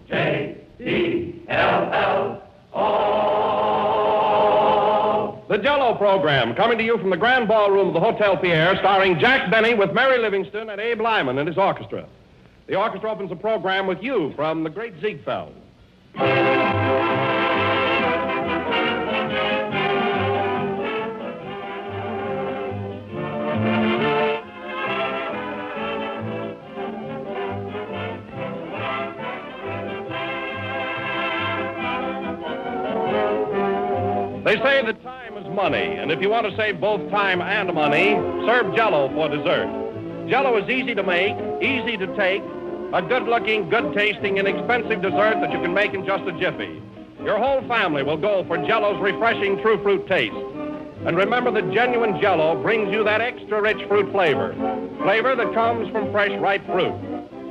J-E-L-L-O. The Jell-O program, coming to you from the Grand Ballroom of the Hotel Pierre, starring Jack Benny with Mary Livingston and Abe Lyman and his orchestra. The orchestra opens the program with You from the Great Ziegfeld. They say that time is money, and if you want to save both time and money, serve Jell-O for dessert. Jell-O is easy to make, easy to take, a good-looking, good-tasting, inexpensive dessert that you can make in just a jiffy. Your whole family will go for Jell-O's refreshing true fruit taste. And remember that genuine Jell-O brings you that extra rich fruit flavor that comes from fresh, ripe fruit.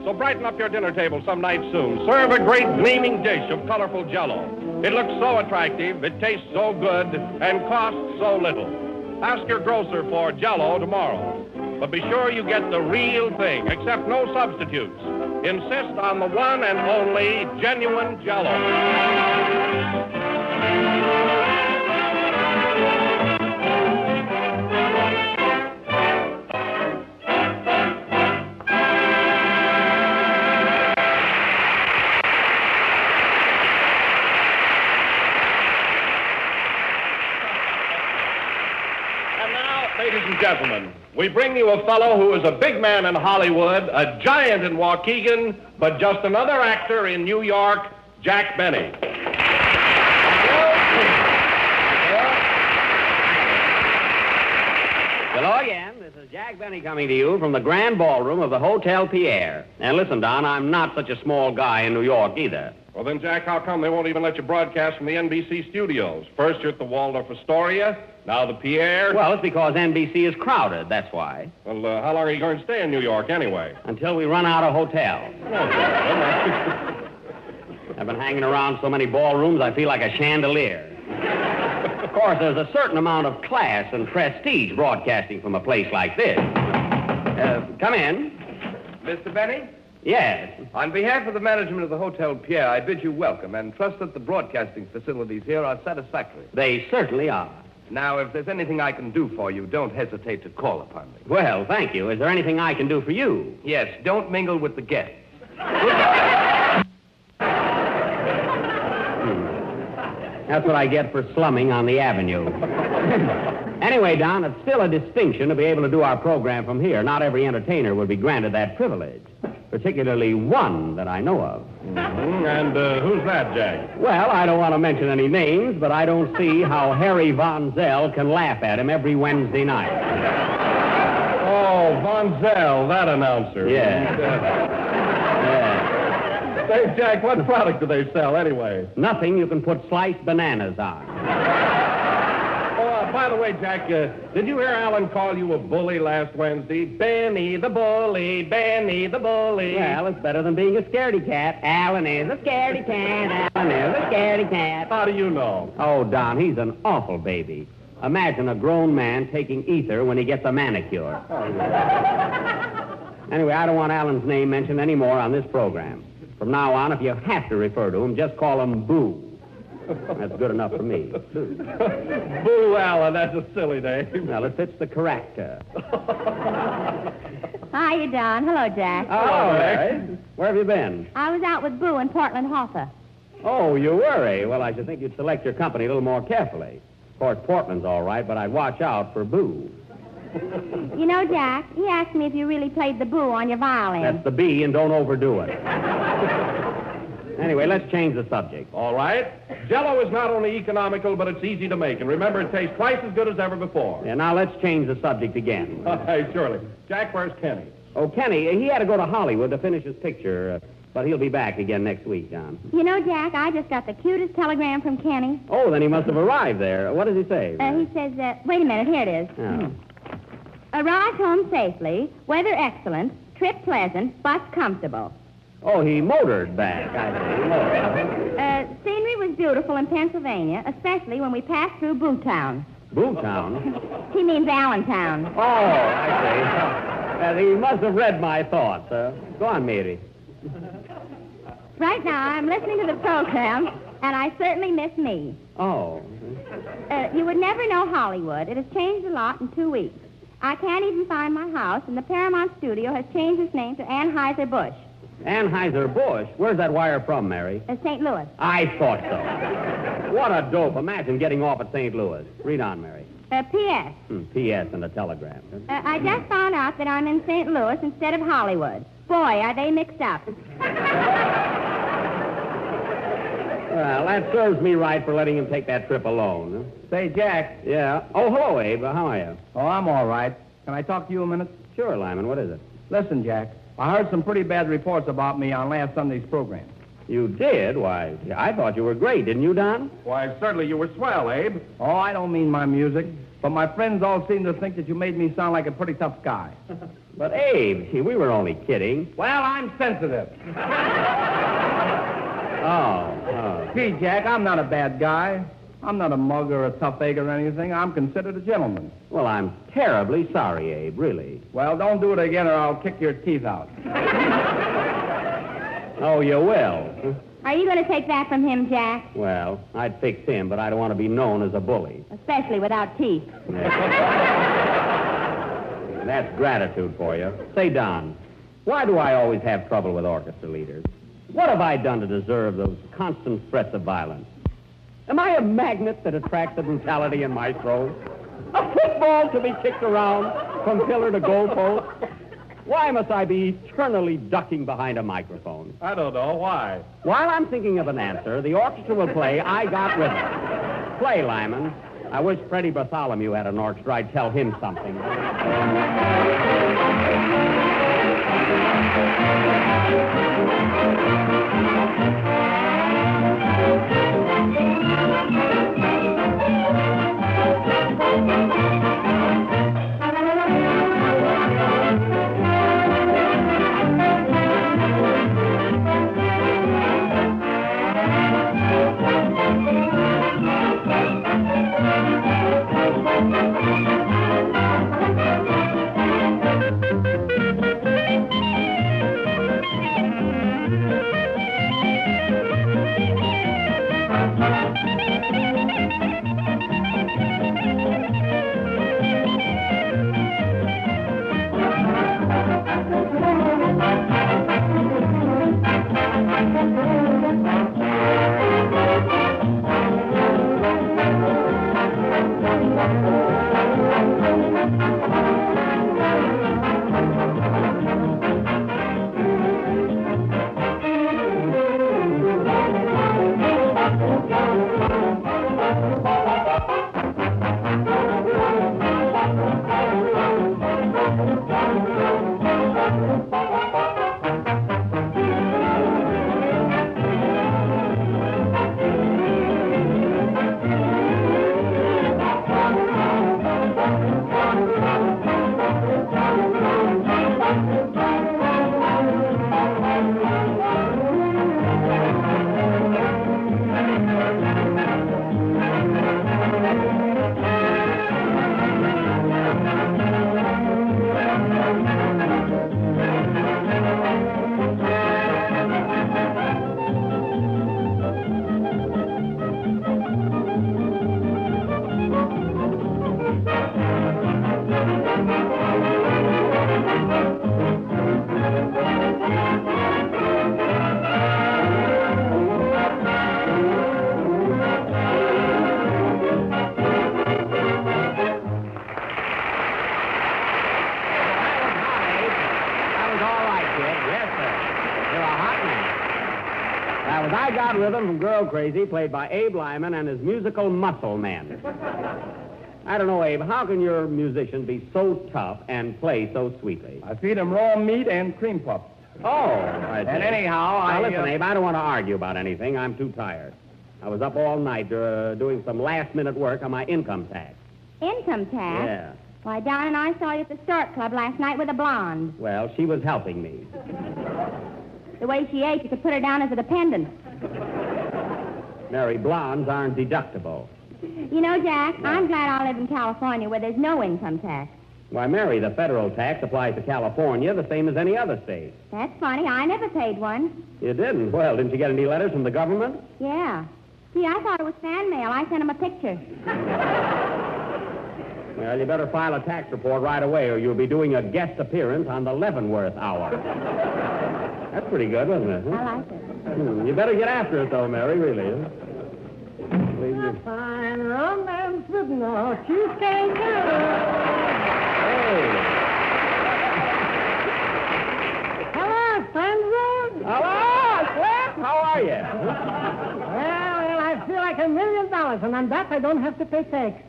So brighten up your dinner table some night soon. Serve a great gleaming dish of colorful Jell-O. It looks so attractive, it tastes so good, and costs so little. Ask your grocer for Jell-O tomorrow. But be sure you get the real thing, accept no substitutes. Insist on the one and only genuine Jell-O. Ladies and gentlemen, we bring you a fellow who is a big man in Hollywood, a giant in Waukegan, but just another actor in New York, Jack Benny. Hello again. This is Jack Benny coming to you from the Grand Ballroom of the Hotel Pierre. And listen, Don, I'm not such a small guy in New York either. Well, then, Jack, how come they won't even let you broadcast from the NBC studios? First, you're at the Waldorf Astoria, now the Pierre. Well, it's because NBC is crowded, that's why. Well, how long are you going to stay in New York, anyway? Until we run out of hotels. I've been hanging around so many ballrooms, I feel like a chandelier. Of course, there's a certain amount of class and prestige broadcasting from a place like this. Come in. Mr. Benny? Yes. On behalf of the management of the Hotel Pierre, I bid you welcome and trust that the broadcasting facilities here are satisfactory. They certainly are. Now, if there's anything I can do for you, don't hesitate to call upon me. Well, thank you. Is there anything I can do for you? Yes, don't mingle with the guests. That's what I get for slumming on the avenue. Anyway, Don, it's still a distinction to be able to do our program from here. Not every entertainer would be granted that privilege, particularly one that I know of. Mm-hmm. And who's that, Jack? Well, I don't want to mention any names, but I don't see how Harry Von Zell can laugh at him every Wednesday night. Oh, Von Zell, that announcer. Yeah. Say, Jack, what product do they sell, anyway? Nothing you can put sliced bananas on. Oh, by the way, Jack, did you hear Alan call you a bully last Wednesday? Benny the bully, Benny the bully. Well, it's better than being a scaredy cat. Alan is a scaredy cat. Alan is a scaredy cat. How do you know? Oh, Don, he's an awful baby. Imagine a grown man taking ether when he gets a manicure. Oh, yeah. Anyway, I don't want Alan's name mentioned anymore on this program. From now on, if you have to refer to him, just call him Boo. That's good enough for me. Boo. Boo, Alan, that's a silly name. Well, it fits the character. Hiya, Don. Hello, Jack. Oh, Mary. Where have you been? I was out with Boo in Portland Hoffa. Oh, you were, eh? Well, I should think you'd select your company a little more carefully. Of course, Portland's all right, but I'd watch out for Boo. You know, Jack, he asked me if you really played the Boo on your violin. That's the B, and don't overdo it. Anyway, let's change the subject. All right. Jell-O is not only economical, but it's easy to make. And remember, it tastes twice as good as ever before. Yeah, now let's change the subject again. Hey, surely. Jack, where's Kenny? Oh, Kenny, he had to go to Hollywood to finish his picture, but he'll be back again next week, John. You know, Jack, I just got the cutest telegram from Kenny. Oh, then he must have arrived there. What does he say? He says, wait a minute, here it is. Oh. Arrived home safely, weather excellent, trip pleasant, bus comfortable. Oh, he motored back, I see. He motored. Scenery was beautiful in Pennsylvania, especially when we passed through Bootown. Bootown? He means Allentown. Oh, I see. He must have read my thoughts. Go on, Mary. Right now, I'm listening to the program, and I certainly miss me. Oh. You would never know Hollywood. It has changed a lot in 2 weeks. I can't even find my house, and the Paramount studio has changed its name to Anheuser-Busch. Anheuser-Busch? Where's that wire from, Mary? St. Louis. I thought so. What a dope. Imagine getting off at St. Louis. Read on, Mary. P.S. P.S. and a telegram. I just found out that I'm in St. Louis instead of Hollywood. Boy, are they mixed up. Well, that serves me right for letting him take that trip alone. Say, Jack. Yeah. Oh, hello, Abe. How are you? Oh, I'm all right. Can I talk to you a minute? Sure, Lyman. What is it? Listen, Jack. I heard some pretty bad reports about me on last Sunday's program. You did? Why, I thought you were great, didn't you, Don? Why, certainly you were swell, Abe. Oh, I don't mean my music, but my friends all seem to think that you made me sound like a pretty tough guy. But, Abe, see, we were only kidding. Well, I'm sensitive. Oh. Gee, Jack, I'm not a bad guy. I'm not a mug or a tough egg or anything. I'm considered a gentleman. Well, I'm terribly sorry, Abe, really. Well, don't do it again or I'll kick your teeth out. Oh, you will? Are you going to take that from him, Jack? Well, I'd fix him, but I don't want to be known as a bully. Especially without teeth. That's gratitude for you. Say, Don, why do I always have trouble with orchestra leaders? What have I done to deserve those constant threats of violence? Am I a magnet that attracts the brutality in my throat? A football to be kicked around from pillar to goalpost? Why must I be eternally ducking behind a microphone? I don't know. Why? While I'm thinking of an answer, the orchestra will play I Got Rhythm. Play, Lyman. I wish Freddie Bartholomew had an orchestra. I'd tell him something. I Got Rhythm from Girl Crazy, played by Abe Lyman and his musical muscle men. I don't know, Abe, how can your musician be so tough and play so sweetly? I feed him raw meat and cream puffs. Oh, I see. And anyhow, Now, listen, Abe, I don't want to argue about anything. I'm too tired. I was up all night doing some last-minute work on my income tax. Income tax? Yeah. Why, Don and I saw you at the Stork Club last night with a blonde. Well, she was helping me. The way she ate, you could put her down as a dependent. Mary, blondes aren't deductible. You know, Jack, I'm glad I live in California where there's no income tax. Why, Mary, the federal tax applies to California the same as any other state. That's funny. I never paid one. You didn't? Well, didn't you get any letters from the government? Yeah. See, I thought it was fan mail. I sent him a picture. Well, you better file a tax report right away, or you'll be doing a guest appearance on the Leavenworth Hour. That's pretty good, wasn't it? Huh? I like it. You better get after it, though, Mary, really. Fine romance with no cheesecake. Hey. Hello, friends. Hello, Slip. How are you? Well, I feel like $1 million, and on that I don't have to pay tax.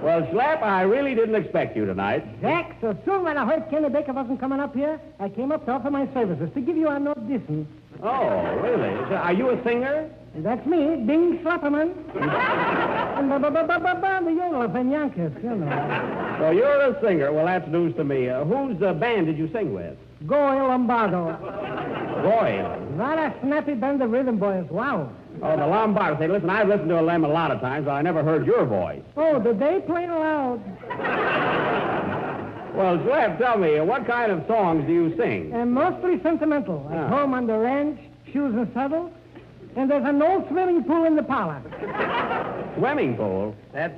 Well, Slap, I really didn't expect you tonight. Jack, so soon when I heard Kenny Baker wasn't coming up here, I came up to offer my services to give you an audition. Oh, really? So, are you a singer? And that's me, Bing Slapperman. And the yodeler from Yonkers, you know. So you're a singer. Well, that's news to me. Whose band did you sing with? Goy Lombardo. Goy. What a snappy band of rhythm boys. Wow. Oh, the Lombardo. Say, listen, I've listened to them a lot of times, but I never heard your voice. Oh, did they play it loud? Well, Slap, tell me, what kind of songs do you sing? Mostly sentimental. At home on the ranch, shoes and saddles. And there's an old swimming pool in the parlor. Swimming pool? That's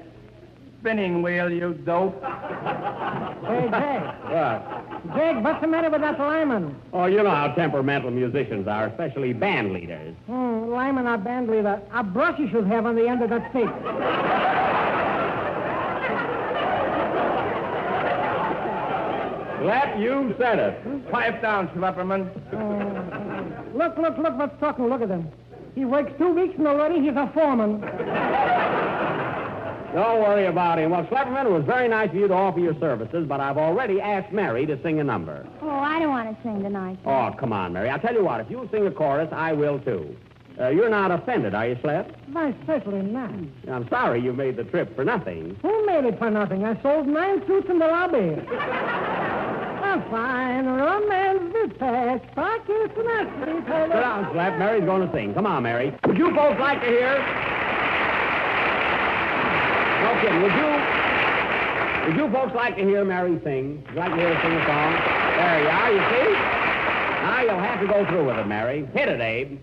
spinning wheel, you dope. Hey, Jack. What? Jack, what's the matter with that lineman? Oh, you know how temperamental musicians are, especially band leaders. Lineman or band leader. A brush you should have on the end of that stick. Slap, you said it. Pipe down, Slapperman. Look what's talking. Look at him. He works 2 weeks and already he's a foreman. Don't worry about him. Well, Slapperman, it was very nice of you to offer your services, but I've already asked Mary to sing a number. Oh, I don't want to sing tonight. Oh, come on, Mary. I'll tell you what. If you sing a chorus, I will, too. You're not offended, are you, Slap? Why, certainly not. I'm sorry you made the trip for nothing. Who made it for nothing? I sold 9 suits in the lobby. A fine romance detached. Pockets not Sit down, Slap. Mary's going to sing. Come on, Mary. Would you folks like to hear? No kidding. Would you folks like to hear Mary sing? Would you like to hear her sing a song? There you are, you see? Now you'll have to go through with it, Mary. Hit it, Abe.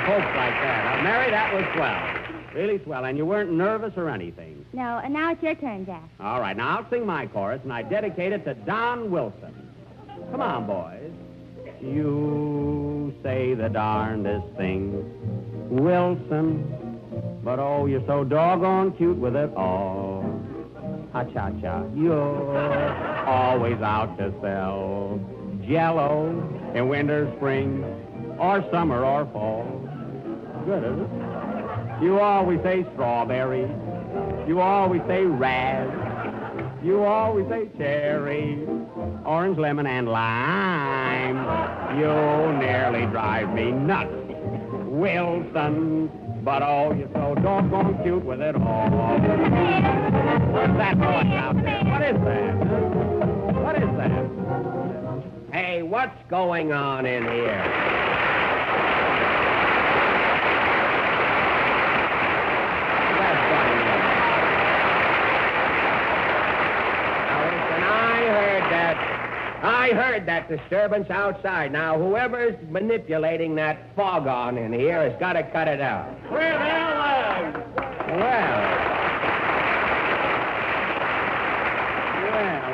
Folks like that. Mary, that was swell. Really swell. And you weren't nervous or anything. No, and now it's your turn, Jack. All right, now I'll sing my chorus, and I dedicate it to Don Wilson. Come on, boys. You say the darndest thing, Wilson, but oh, you're so doggone cute with it all. Ha-cha-cha, you're always out to sell Jell-O in winter, spring, or summer, or fall. Good, isn't it? You always say strawberry. You always say raz. You always say cherry, orange, lemon, and lime. You nearly drive me nuts, Wilson. But oh, you're so doggone cute with it all. What's that noise out there? What is that? What is that? Hey, what's going on in here? I heard that disturbance outside. Now, whoever's manipulating that foghorn in here has got to cut it out. Fred Allen! Well,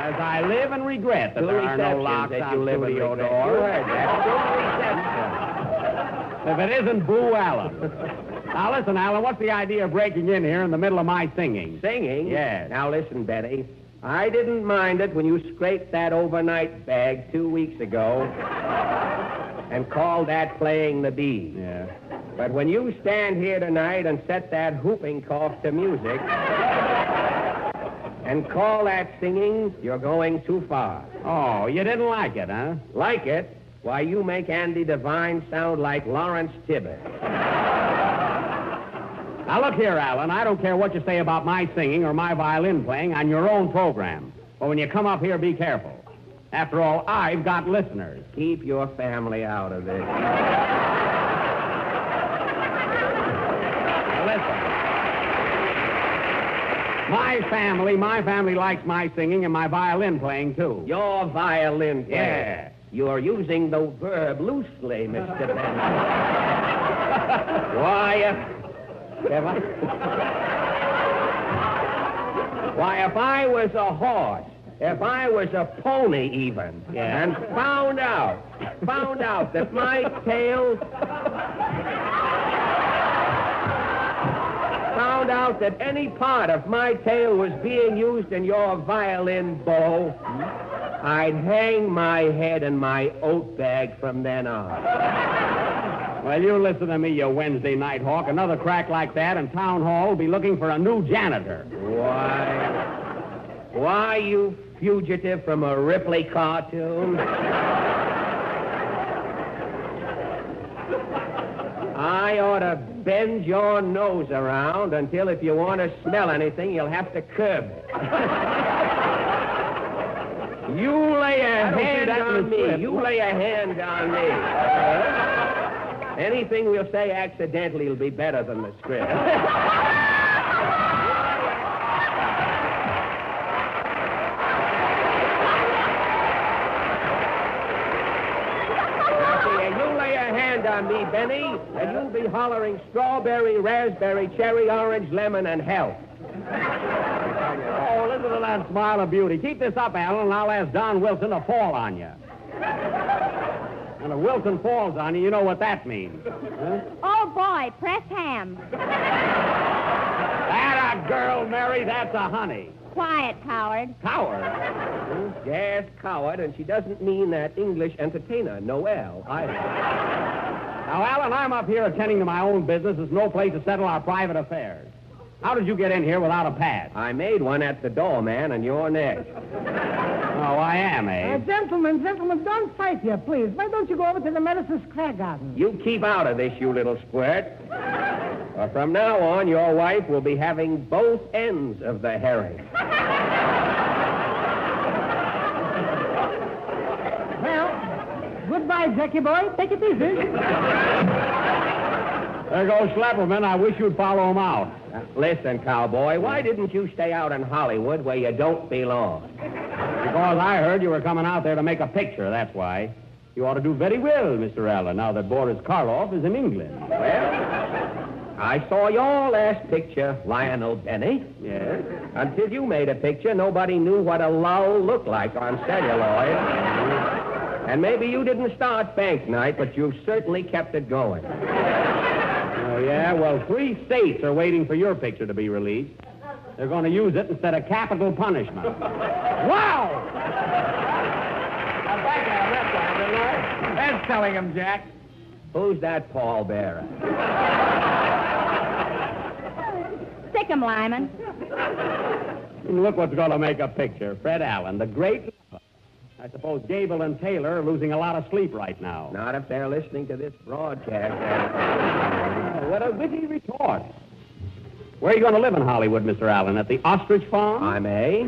as I live and regret that Two there are no receptions locks that on you live in studio regret. doors. You heard that. Two receptions. If it isn't Boo Allen. Now, listen, Allen, what's the idea of breaking in here in the middle of my singing? Singing? Yes. Now, listen, Betty. I didn't mind it when you scraped that overnight bag 2 weeks ago and called that playing the bee. Yeah. But when you stand here tonight and set that whooping cough to music and call that singing, you're going too far. Oh, you didn't like it, huh? Like it? Why, you make Andy Devine sound like Lawrence Tibbett. Now, look here, Allen. I don't care what you say about my singing or my violin playing on your own program. But when you come up here, be careful. After all, I've got listeners. Keep your family out of this. Now, listen. My family likes my singing and my violin playing, too. Your violin player. Yeah. You're using the verb loosely, Mr. Benson. Why, if I was a horse, if I was a pony even, and found out that my tail, found out that any part of my tail was being used in your violin bow, I'd hang my head in my oat bag from then on. Well, you listen to me, you Wednesday night hawk. Another crack like that, and Town Hall will be looking for a new janitor. Why, you fugitive from a Ripley cartoon? I ought to bend your nose around until if you want to smell anything, you'll have to curb it. You lay a hand on me. You lay a hand on me. Anything we'll say accidentally will be better than the script. On me, Benny, and you'll be hollering strawberry, raspberry, cherry, orange, lemon, and help. Oh, listen to that smile of beauty. Keep this up, Allen, and I'll ask Don Wilson to fall on you. And if Wilson falls on you, you know what that means. Huh? Oh, boy, pressed ham. That a girl, Mary. That's a honey. Quiet, coward. Coward? Yes, coward, and she doesn't mean that English entertainer, Noel, either. Now, Allen, I'm up here attending to my own business. There's no place to settle our private affairs. How did you get in here without a pass? I made one at the door, man, and you're next. Oh, I am, eh? Gentlemen, don't fight here, please. Why don't you go over to the Medicine Square Garden? You keep out of this, you little squirt. From now on, your wife will be having both ends of the herring. Well, goodbye, Jackie boy. Take it easy. There goes Schlepperman. I wish you'd follow him out. Listen, cowboy, why didn't you stay out in Hollywood where you don't belong? Because I heard you were coming out there to make a picture, that's why. You ought to do very well, Mr. Allen, now that Boris Karloff is in England. Well, I saw your last picture, Lionel Benny. Yes? Until you made a picture, nobody knew what a lull looked like on celluloid. And maybe you didn't start bank night, but you certainly kept it going. Oh, yeah? Well, 3 states are waiting for your picture to be released. They're going to use it instead of capital punishment. Wow! That's telling him, Jack. Who's that pallbearer? Sick 'em, Lyman. Look what's going to make a picture. Fred Allen, the great lover. I suppose Gable and Taylor are losing a lot of sleep right now. Not if they're listening to this broadcast. Oh, what a witty retort. Where are you going to live in Hollywood, Mr. Allen? At the Ostrich Farm? I may.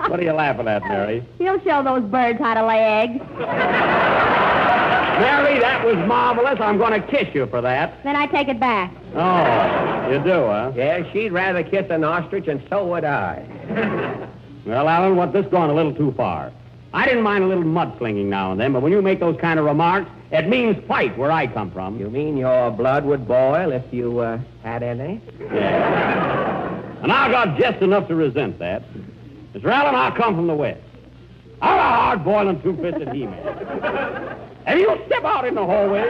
What are you laughing at, Mary? He'll show those birds how to lay eggs. Mary, that was marvelous. I'm going to kiss you for that. Then I take it back. Oh, you do, huh? Yeah, she'd rather kiss an ostrich, and so would I. Well, Alan, this gone a little too far. I didn't mind a little mudslinging now and then, but when you make those kind of remarks, it means fight where I come from. You mean your blood would boil if you had any? Yeah. And I got just enough to resent that. Mr. Allen, I come from the West. I'm a hard-boiling, two-fisted he-man. And you step out in the hallway.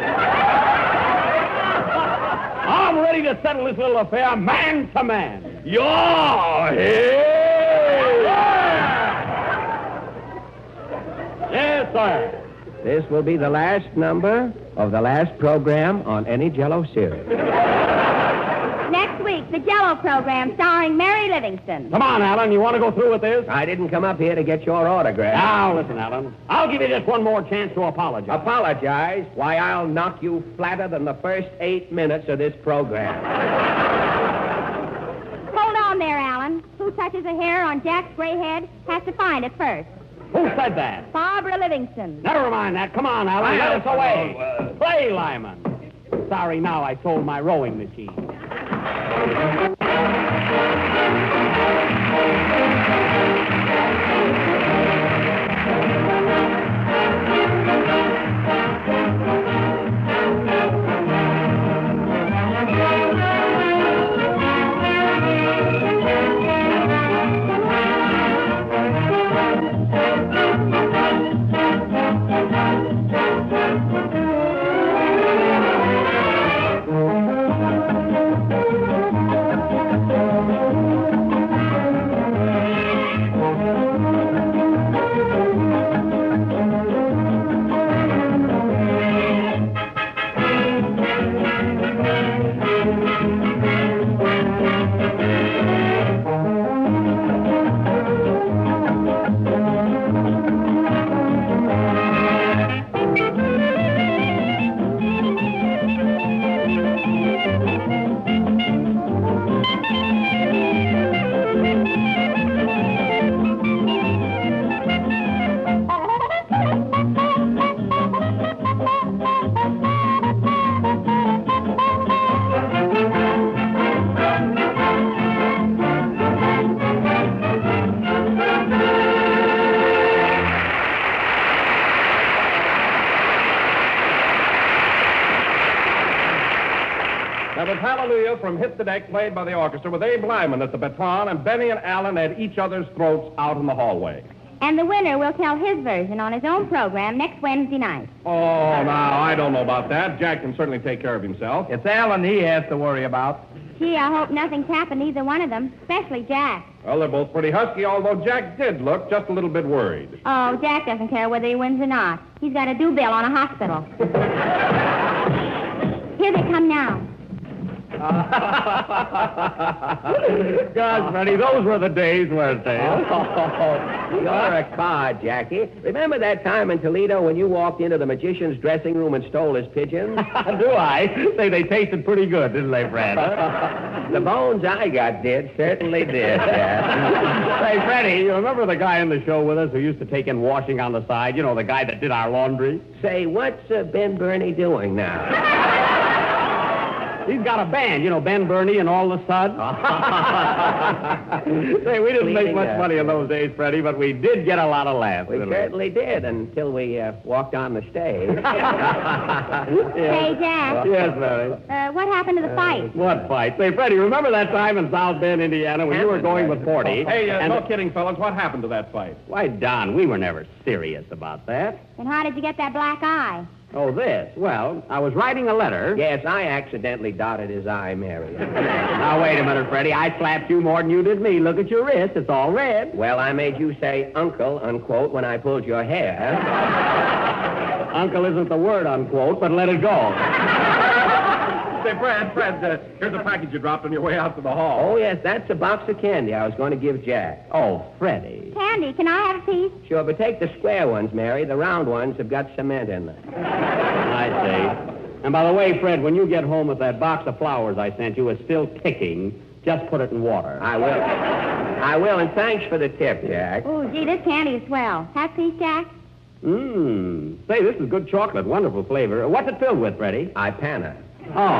I'm ready to settle this little affair man to man. You're here! Yes, sir. This will be the last number of the last program on any Jell-O series. Next week, the Jell-O program starring Mary Livingston. Come on, Alan. You want to go through with this? I didn't come up here to get your autograph. Now, listen, Alan. I'll give you just one more chance to apologize. Apologize? Why, I'll knock you flatter than the first 8 minutes of this program. Hold on there, Alan. Who touches a hair on Jack's gray head has to find it first. Who said that? Barbara Livingston. Never mind that. Come on, Alan. Let us away. Play, Lyman. Sorry, now I sold my rowing machine. That was Hallelujah from Hit the Deck, played by the orchestra with Abe Lyman at the baton and Benny and Alan at each other's throats out in the hallway. And the winner will tell his version on his own program next Wednesday night. Oh, now, I don't know about that. Jack can certainly take care of himself. It's Alan he has to worry about. Gee, I hope nothing's happened to either one of them, especially Jack. Well, they're both pretty husky, although Jack did look just a little bit worried. Oh, Jack doesn't care whether he wins or not. He's got a due bill on a hospital. Here they come now. Gosh, Freddie, those were the days, weren't they? You're a card, Jackie. Remember that time in Toledo when you walked into the magician's dressing room and stole his pigeons? Do I? Say, they tasted pretty good, didn't they, Fred? The bones I got did, certainly did. Say, Freddie, you remember the guy in the show with us who used to take in washing on the side? You know, the guy that did our laundry? Say, what's Ben Burney doing now? He's got a band, you know, Ben Burney and all the suds. Say, we didn't make much money in those days, Freddie, but we did get a lot of laughs. We certainly did, until we walked on the stage. Hey, Jack. Yes, Mary. What happened to the fight? What fight? Say, Freddie, remember that time in South Bend, Indiana, when you were going with 40? Hey, no kidding, fellas. What happened to that fight? Why, Don, we were never serious about that. And how did you get that black eye? Oh, this. Well, I was writing a letter. Yes, I accidentally dotted his eye, Mary. Now, wait a minute, Freddie. I slapped you more than you did me. Look at your wrist. It's all red. Well, I made you say uncle, unquote, when I pulled your hair. Uncle isn't the word, unquote, but let it go. Say, Fred, here's a package you dropped on your way out to the hall. Oh, yes, that's a box of candy I was going to give Jack. Oh, Freddie. Candy, can I have a piece? Sure, but take the square ones, Mary. The round ones have got cement in them. I see. And by the way, Fred, when you get home, if that box of flowers I sent you is still ticking, just put it in water. I will, and thanks for the tip, Jack. Oh, gee, this candy is swell. Have a piece, Jack? Say, this is good chocolate. Wonderful flavor. What's it filled with, Freddie? Ipana. Oh.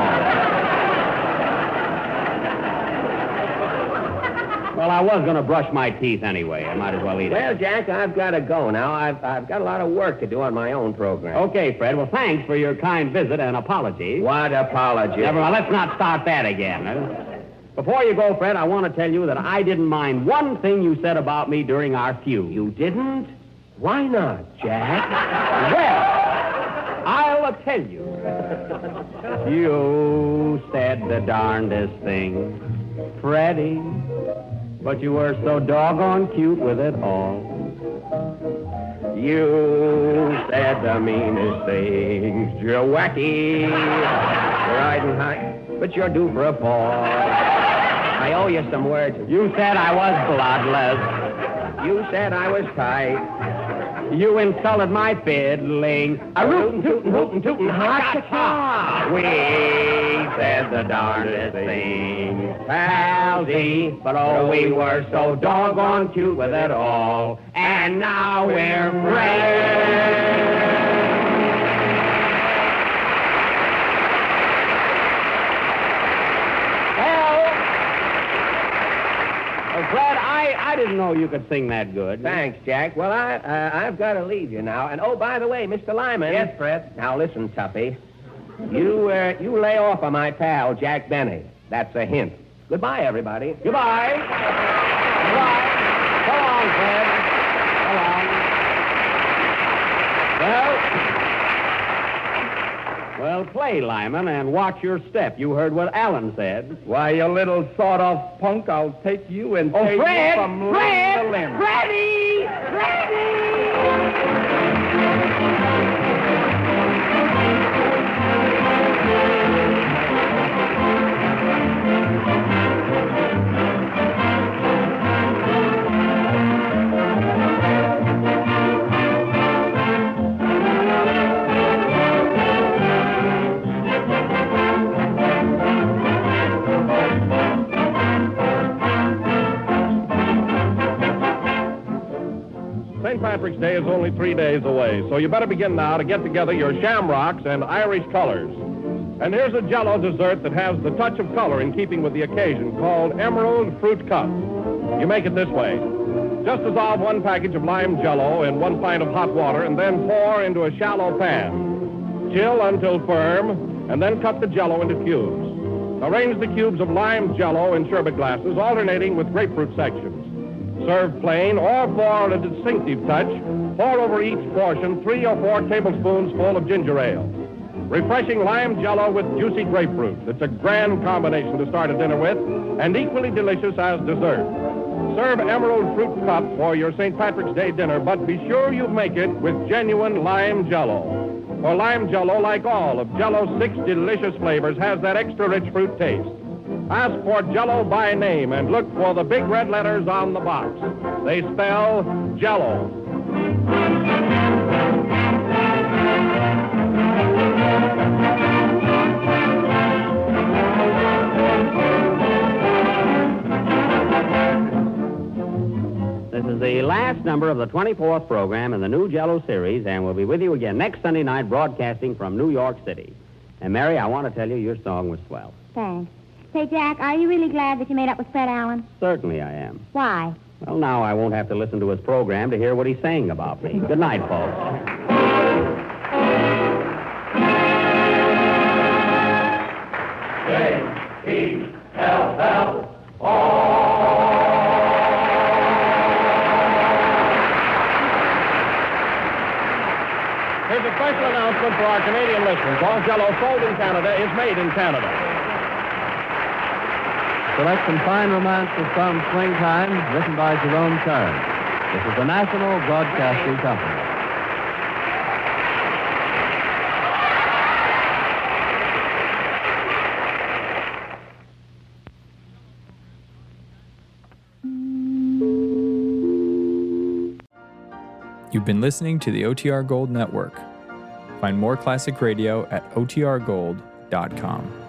Well, I was going to brush my teeth anyway. I might as well eat Well, it. Jack, I've got to go now. I've got a lot of work to do on my own program. Okay, Fred. Well, thanks for your kind visit and apology. What apology? Never mind. Let's not start that again. Before you go, Fred, I want to tell you that I didn't mind one thing you said about me during our feud. You didn't? Why not, Jack? Well, I'll tell you. You said the darndest thing, Freddie, but you were so doggone cute with it all. You said the meanest things, you're wacky, you're riding high, but you're due for a fall. I owe you some words. You said I was bloodless. You said I was tight. You insulted my fiddling. A rootin' tootin' ha-cha-cha. We said the darndest things, palsy, but oh, we were so doggone cute with it all. And now we're friends. Well, Fred, I didn't know you could sing that good. Thanks, Jack. Well, I've got to leave you now. And, oh, by the way, Mr. Lyman. Yes, Fred? Now, listen, Tuppy. You lay off on my pal, Jack Benny. That's a hint. Goodbye, everybody. Goodbye. Goodbye. So long, Fred. So long. Well, play, Lyman, and watch your step. You heard what Alan said. Why, you little sawed-off punk, I'll take you and tear Fred! you from limb Fred! to limb. Freddie! Freddie! St. Patrick's Day is only 3 days away, so you better begin now to get together your shamrocks and Irish colors. And here's a Jell-O dessert that has the touch of color in keeping with the occasion, called Emerald Fruit Cup. You make it this way. Just dissolve 1 package of lime Jell-O in 1 pint of hot water and then pour into a shallow pan. Chill until firm, and then cut the Jell-O into cubes. Arrange the cubes of lime Jell-O in sherbet glasses, alternating with grapefruit sections. Serve plain or for a distinctive touch, pour over each portion 3 or 4 tablespoons full of ginger ale. Refreshing lime Jell-O with juicy grapefruit. It's a grand combination to start a dinner with, and equally delicious as dessert. Serve Emerald Fruit Cup for your St. Patrick's Day dinner, but be sure you make it with genuine lime Jell-O. For lime Jell-O, like all of Jell-O's 6 delicious flavors, has that extra rich fruit taste. Ask for Jell-O by name and look for the big red letters on the box. They spell Jell-O. This is the last number of the 24th program in the new Jell-O series, and we'll be with you again next Sunday night broadcasting from New York City. And, Mary, I want to tell you your song was swell. Thanks. Say, Jack, are you really glad that you made up with Fred Allen? Certainly I am. Why? Well, now I won't have to listen to his program to hear what he's saying about me. Good night, folks. Here's a special announcement for our Canadian listeners. All Jell-O sold in Canada is made in Canada. Select some fine romances from Springtime, written by Jerome Kern. This is the National Broadcasting Company. You've been listening to the OTR Gold Network. Find more classic radio at otrgold.com.